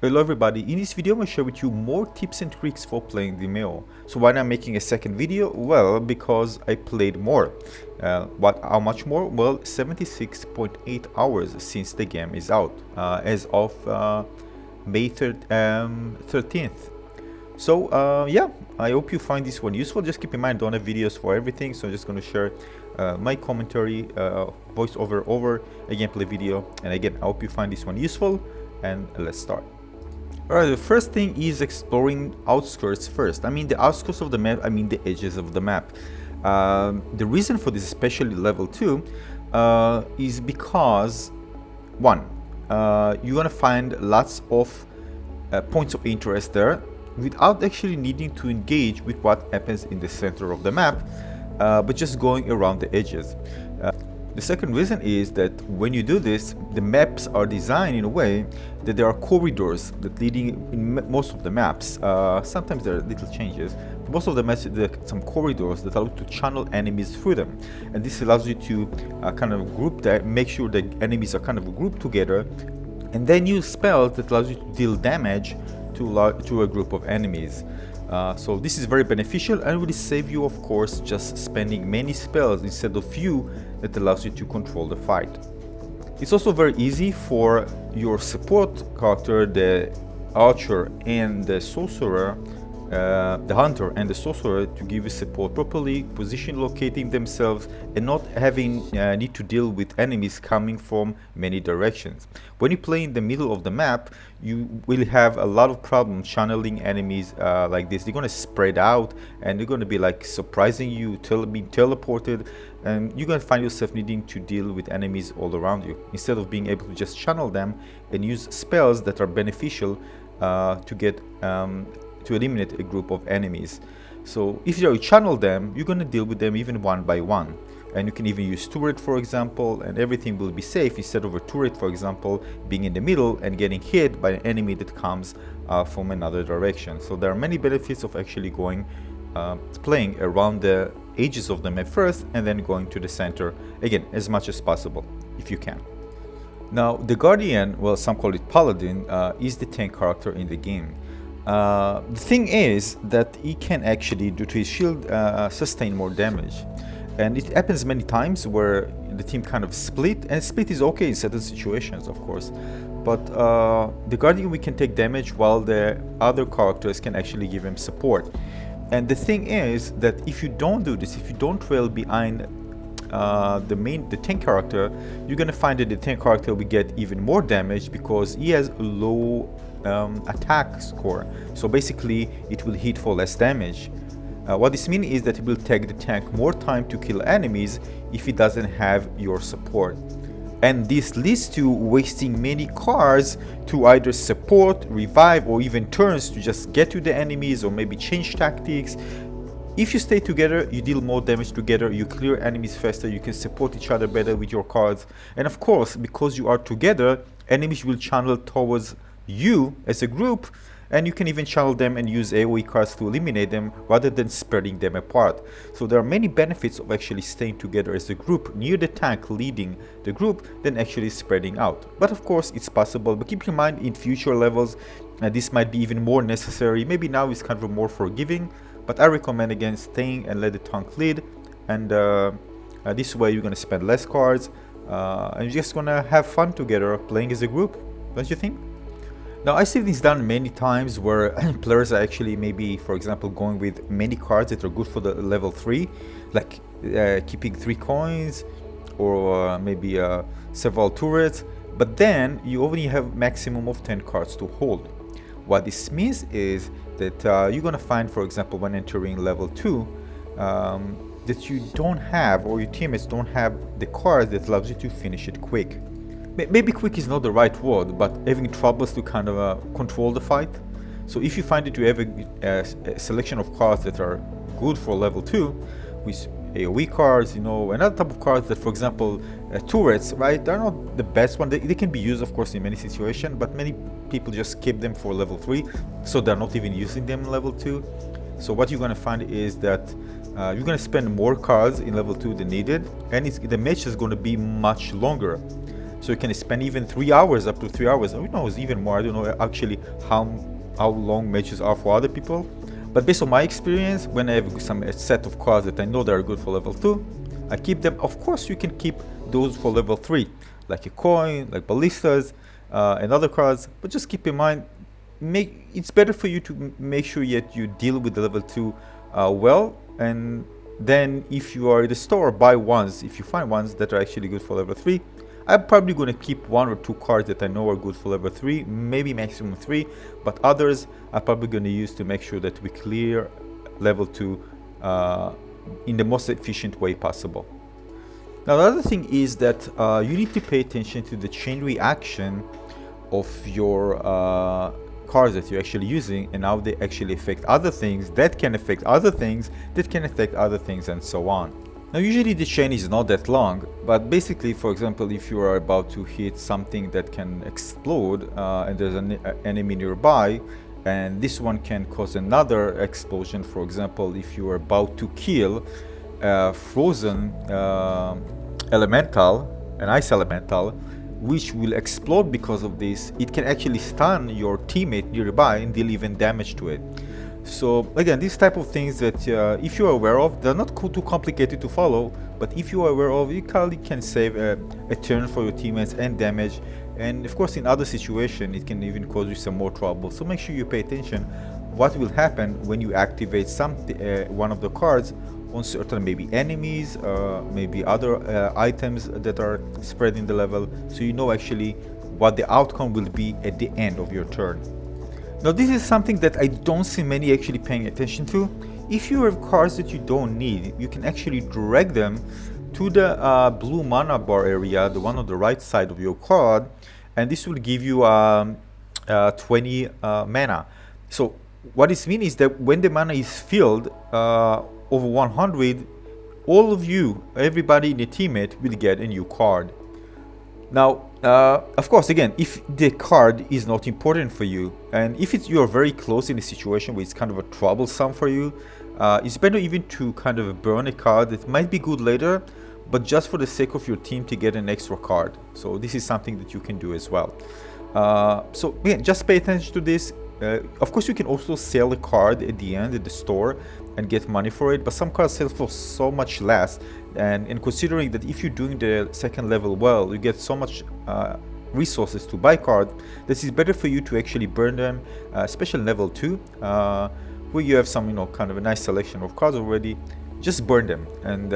Hello everybody, in this video I'm going to share with you more tips and tricks for playing Demeo. So why am I making a second video? Well, because I played more. How much more? Well, 76.8 hours since the game is out, as of May 13th. So yeah, I hope you find this one useful. Just keep in mind, I don't have videos for everything, so I'm just going to share my commentary, voice over a gameplay video. And again, I hope you find this one useful, and let's start. Alright, the first thing is exploring outskirts first. I mean the outskirts of the map, I mean the edges of the map. The reason for this, especially level 2, is because, one, you're gonna find lots of points of interest there without actually needing to engage with what happens in the center of the map, but just going around the edges. The second reason is that when you do this, the maps are designed in a way that there are corridors that leading in most of the maps. Sometimes there are little changes. Most of the maps, there are some corridors that allow you to channel enemies through them, and this allows you to kind of group that, make sure the enemies are kind of grouped together, and then use spells that allows you to deal damage to a group of enemies. So this is very beneficial and will save you, of course, just spending many spells instead of few that allows you to control the fight. It's also very easy for your support character, the archer and the sorcerer, the hunter and the sorcerer, to give you support properly, position locating themselves, and not having need to deal with enemies coming from many directions. When you play in the middle of the map, you will have a lot of problems channeling enemies like this. They're going to spread out and they're going to be like surprising you, being teleported, and you're going to find yourself needing to deal with enemies all around you instead of being able to just channel them and use spells that are beneficial to get to eliminate a group of enemies. So if you channel them, you're going to deal with them even one by one, and you can even use turret, for example, and everything will be safe instead of a turret, for example, being in the middle and getting hit by an enemy that comes from another direction. So there are many benefits of actually going playing around the edges of the map first and then going to the center, again, as much as possible if you can. Now the Guardian, well, some call it Paladin, is the tank character in the game. The thing is that he can actually, due to his shield, sustain more damage, and it happens many times where the team kind of split, and split is okay in certain situations, of course, but the Guardian, we can take damage while the other characters can actually give him support. And the thing is that if you don't do this, if you don't trail behind the tank character, you're gonna find that the tank character will get even more damage because he has a low attack score. So basically it will hit for less damage. What this means is that it will take the tank more time to kill enemies if it doesn't have your support, and this leads to wasting many cards to either support, revive, or even turns to just get to the enemies or maybe change tactics. If you stay together, you deal more damage together, you clear enemies faster, you can support each other better with your cards, and of course, because you are together, enemies will channel towards you as a group, and you can even channel them and use AoE cards to eliminate them rather than spreading them apart. So there are many benefits of actually staying together as a group near the tank leading the group than actually spreading out. But of course it's possible, but keep in mind in future levels this might be even more necessary. Maybe now it's kind of more forgiving, but I recommend again staying and let the tank lead, and this way you're going to spend less cards and you're just going to have fun together playing as a group, don't you think? Now I see this done many times where players are actually maybe, for example, going with many cards that are good for the level 3, like keeping 3 coins or maybe several turrets, but then you only have maximum of 10 cards to hold. What this means is that you're gonna find, for example, when entering level 2, that you don't have, or your teammates don't have, the cards that allows you to finish it quick. Maybe quick is not the right word, but having troubles to kind of control the fight. So if you find that you have a selection of cards that are good for level 2, with AoE cards, you know, another type of cards that, for example, turrets, right, they're not the best one. They can be used, of course, in many situations, but many people just keep them for level 3, so they're not even using them in level 2. So what you're going to find is that you're going to spend more cards in level 2 than needed, and the match is going to be much longer. So you can spend even 3 hours, up to 3 hours, who knows, even more. I don't know actually how long matches are for other people. But based on my experience, when I have a set of cards that I know that are good for level 2, I keep them. Of course, you can keep those for level 3, like a coin, like ballistas, and other cards. But just keep in mind, it's better for you to make sure that you deal with the level 2 well, and then if you are at the store, buy ones. If you find ones that are actually good for level 3, I'm probably going to keep 1 or 2 cards that I know are good for level 3, maybe maximum 3, but others I'm probably going to use to make sure that we clear level 2 in the most efficient way possible. Now the other thing is that you need to pay attention to the chain reaction of your cards that you're actually using, and how they actually affect other things that can affect other things that can affect other things, and so on. Now usually the chain is not that long, but basically, for example, if you are about to hit something that can explode and there's an enemy nearby, and this one can cause another explosion. For example, if you are about to kill a frozen elemental, an ice elemental, which will explode because of this, it can actually stun your teammate nearby and deal even damage to it. So again, these type of things that if you are aware of, they're not too complicated to follow, but if you are aware of, you can save a turn for your teammates and damage. And of course, in other situations, it can even cause you some more trouble. So make sure you pay attention what will happen when you activate one of the cards on certain maybe enemies, maybe other items that are spreading the level, so you know actually what the outcome will be at the end of your turn. Now this is something that I don't see many actually paying attention to. If you have cards that you don't need, you can actually drag them to the blue mana bar area, the one on the right side of your card, and this will give you 20 mana. So what this means is that when the mana is filled over 100, all of you, everybody in the teammate, will get a new card. Now, of course, again, if the card is not important for you, and if you're very close in a situation where it's kind of a troublesome for you, it's better even to kind of burn a card that might be good later, but just for the sake of your team to get an extra card. So this is something that you can do as well. So again, just pay attention to this. Of course, you can also sell a card at the end at the store and get money for it, but some cards sell for so much less, and considering that if you're doing the second level well, you get so much resources to buy cards, this is better for you to actually burn them, especially level 2, where you have some, kind of a nice selection of cards already. Just burn them and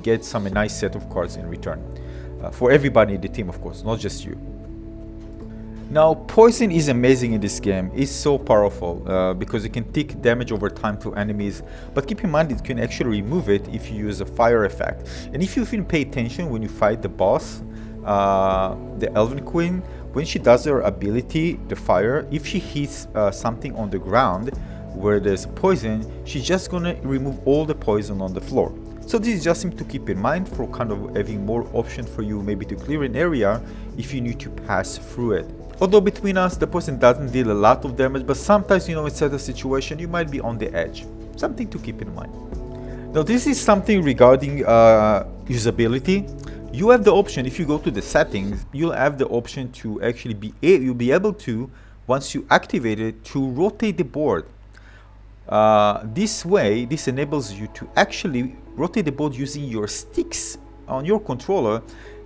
get some nice set of cards in return, for everybody in the team, of course, not just you. Now, poison is amazing in this game. It's so powerful because it can take damage over time to enemies, but keep in mind it can actually remove it if you use a fire effect. And if you even pay attention when you fight the boss, the Elven Queen, when she does her ability, the fire, if she hits something on the ground where there's poison, she's just gonna remove all the poison on the floor. So this is just something to keep in mind for kind of having more options for you maybe to clear an area if you need to pass through it. Although between us, the poison doesn't deal a lot of damage, but sometimes, in certain situation, you might be on the edge. Something to keep in mind. Now, this is something regarding usability. You have the option, if you go to the settings, you'll have the option to actually you'll be able to, once you activate it, to rotate the board. This way, this enables you to actually rotate the board using your sticks on your controller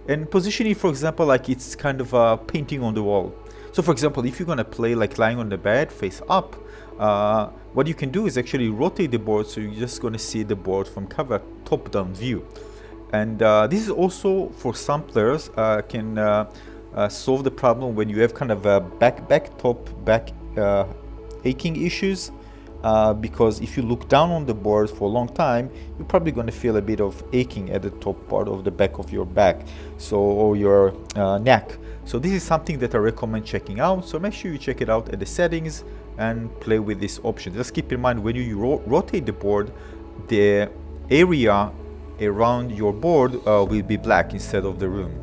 and position it, for example, like it's kind of a painting on the wall. So for example, if you're gonna play like lying on the bed face up, what you can do is actually rotate the board, so you're just gonna see the board from kind of a top-down view. And this is also, for some players, can solve the problem when you have kind of a back aching issues. Because if you look down on the board for a long time, you're probably going to feel a bit of aching at the top part of the back of your back, or your neck. So this is something that I recommend checking out. So make sure you check it out at the settings and play with this option. Just keep in mind when you rotate the board, the area around your board will be black instead of the room.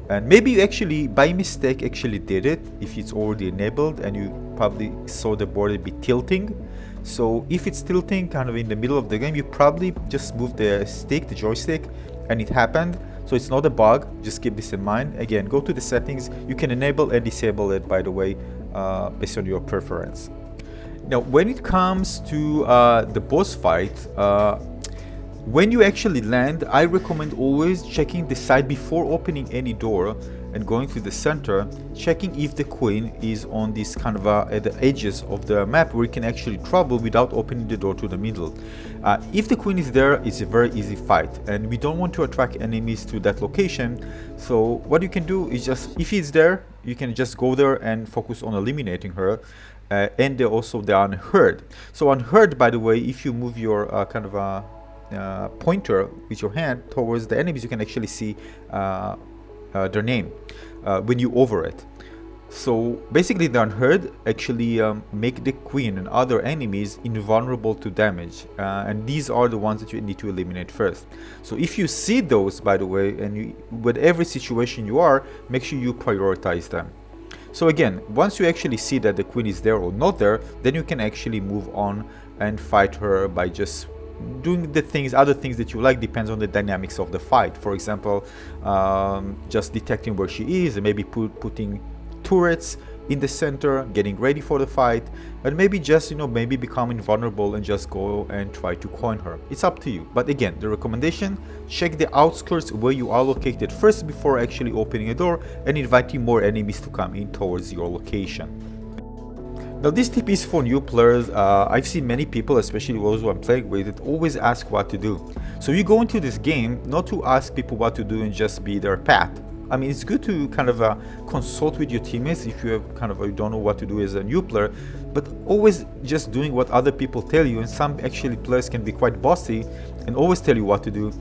And maybe you actually by mistake actually did it if it's already enabled, and you probably saw the board be tilting. So if it's tilting kind of in the middle of the game, you probably just moved the joystick, and it happened. So it's not a bug, just keep this in mind. Again, go to the settings. You can enable and disable it, by the way, based on your preference. Now, when it comes to the boss fight, when you actually land, I recommend always checking the side before opening any door and going to the center, checking if the queen is on this kind of at the edges of the map where you can actually travel without opening the door to the middle. If the queen is there, it's a very easy fight, and we don't want to attract enemies to that location. So what you can do is just, if he's there, you can just go there and focus on eliminating her. And also the unheard. So unheard, by the way, if you move your kind of pointer with your hand towards the enemies, you can actually see their name when you over it. So basically the unheard actually make the queen and other enemies invulnerable to damage, and these are the ones that you need to eliminate first. So if you see those, by the way, and you, with every situation you are, make sure you prioritize them. So again, once you actually see that the queen is there or not there, then you can actually move on and fight her by just doing the things, other things that you like, depends on the dynamics of the fight. For example, just detecting where she is and maybe putting turrets in the center, getting ready for the fight, and maybe just, you know, maybe become invulnerable and just go and try to coin her. It's up to you. But again, the recommendation, check the outskirts where you are located first before actually opening a door and inviting more enemies to come in towards your location. Now this tip is for new players. I've seen many people, especially those who I'm playing with, that always ask what to do. So you go into this game not to ask people what to do and just be their path. I mean, it's good to kind of consult with your teammates if you have kind of you don't know what to do as a new player, but always just doing what other people tell you. And some actually players can be quite bossy and always tell you what to do.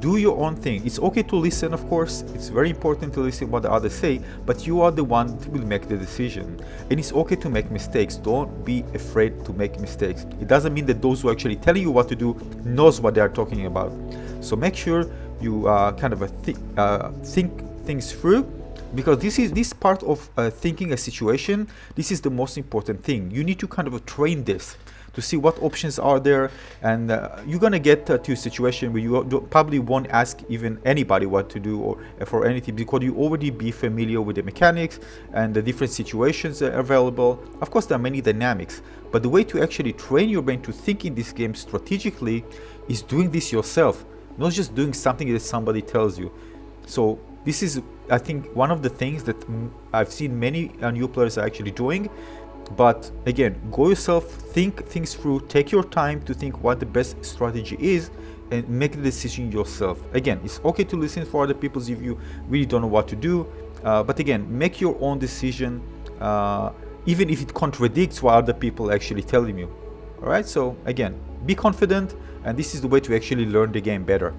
Do your own thing. It's okay to listen, of course. It's very important to listen what the others say, but you are the one that will make the decision. And it's okay to make mistakes. Don't be afraid to make mistakes. It doesn't mean that those who are actually telling you what to do knows what they are talking about. So make sure you kind of think things through, because this part of thinking a situation, this is the most important thing. You need to kind of train this to see what options are there, and you're gonna get to a situation where you probably won't ask even anybody what to do or for anything, because you already be familiar with the mechanics and the different situations that are available. Of course, there are many dynamics, but the way to actually train your brain to think in this game strategically is doing this yourself, not just doing something that somebody tells you. So this is, I think, one of the things that I've seen many new players are actually doing. But again, go yourself, think things through, take your time to think what the best strategy is, and make the decision yourself. Again, it's okay to listen for other people if you really don't know what to do, but again, make your own decision, even if it contradicts what other people are actually telling you. All right, so again, be confident, and this is the way to actually learn the game better.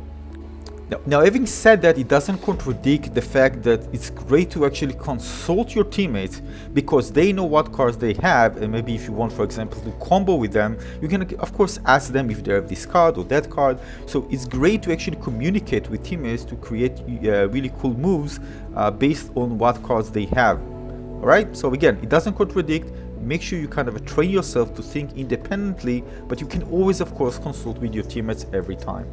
Now, having said that, it doesn't contradict the fact that it's great to actually consult your teammates, because they know what cards they have, and maybe if you want, for example, to combo with them, you can of course ask them if they have this card or that card. So it's great to actually communicate with teammates to create really cool moves based on what cards they have. All right, so again, it doesn't contradict. Make sure you kind of train yourself to think independently, but you can always, of course, consult with your teammates every time.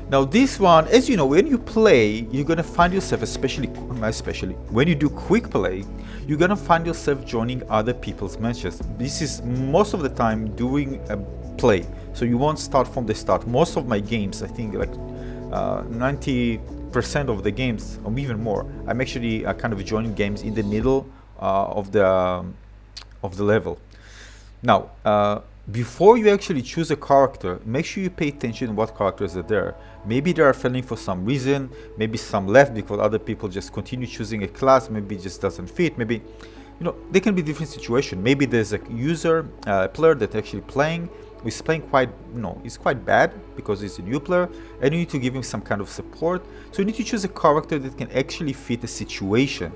Now this one, as you know, when you play, you're gonna find yourself, especially when you do quick play, you're gonna find yourself joining other people's matches. This is most of the time during a play, so you won't start from the start. Most of my games, I think like 90% of the games, or even more, I'm actually kind of joining games in the middle of the level. Now, before you actually choose a character, make sure you pay attention to what characters are there. Maybe they are failing for some reason, maybe some left because other people just continue choosing a class, maybe it just doesn't fit, maybe, you know, there can be different situations. Maybe there's a user, player that actually is playing quite, you know, is quite bad because he's a new player, and you need to give him some kind of support. So you need to choose a character that can actually fit the situation,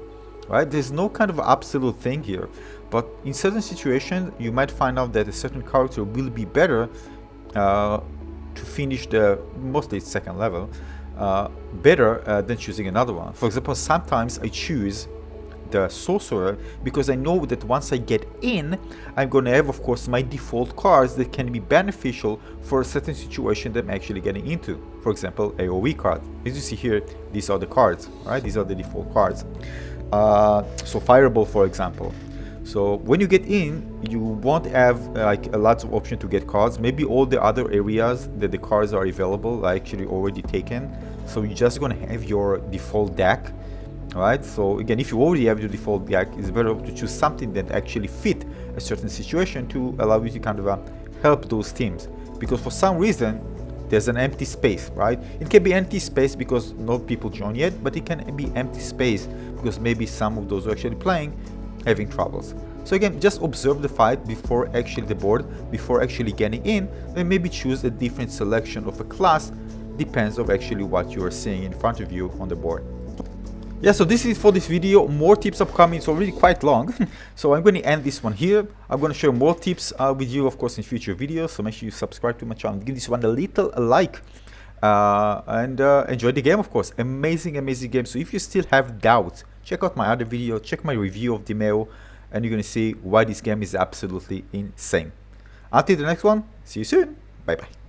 right? There's no kind of absolute thing here. But in certain situations, you might find out that a certain character will be better to finish the mostly second level better than choosing another one. For example, sometimes I choose the sorcerer, because I know that once I get in, I'm going to have, of course, my default cards that can be beneficial for a certain situation that I'm actually getting into. For example, AoE cards. As you see here, these are the cards, right? These are the default cards. So Fireball, for example. So when you get in, you won't have like a lot of option to get cards. Maybe all the other areas that the cards are available are actually already taken. So you're just gonna have your default deck. Alright, so again, if you already have your default deck, it's better to choose something that actually fit a certain situation to allow you to kind of help those teams. Because for some reason, there's an empty space, right? It can be empty space because no people join yet, but it can be empty space because maybe some of those who are actually playing having troubles. So again, just observe the fight before actually the board, before actually getting in, and maybe choose a different selection of a class, depends of actually what you are seeing in front of you on the board. Yeah, so this is for this video. More tips upcoming. It's already quite long. So I'm going to end this one here. I'm going to share more tips with you, of course, in future videos. So make sure you subscribe to my channel. Give this one a little like. And enjoy the game, of course. Amazing, amazing game. So if you still have doubts, check out my other video. Check my review of Demeo. And you're going to see why this game is absolutely insane. Until the next one, see you soon. Bye-bye.